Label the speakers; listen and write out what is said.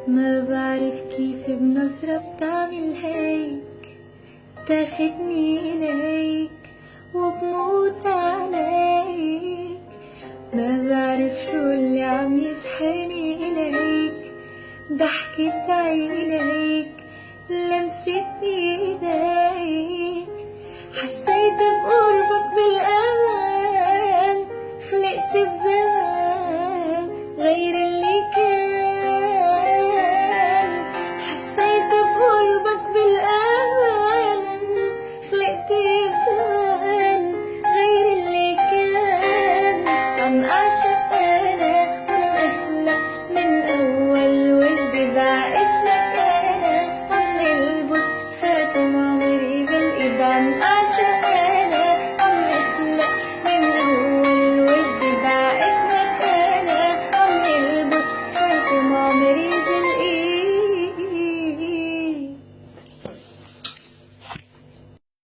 Speaker 1: ما بعرف كيف بنظرة بتعمل هيك، تاخدني إليك وبموت عليك. ما بعرف شو اللي عم يسحرني إليك، ضحكة عينيك، لمسة إيديك. حسيت بقربك بالأمان، خلقت بزمان غير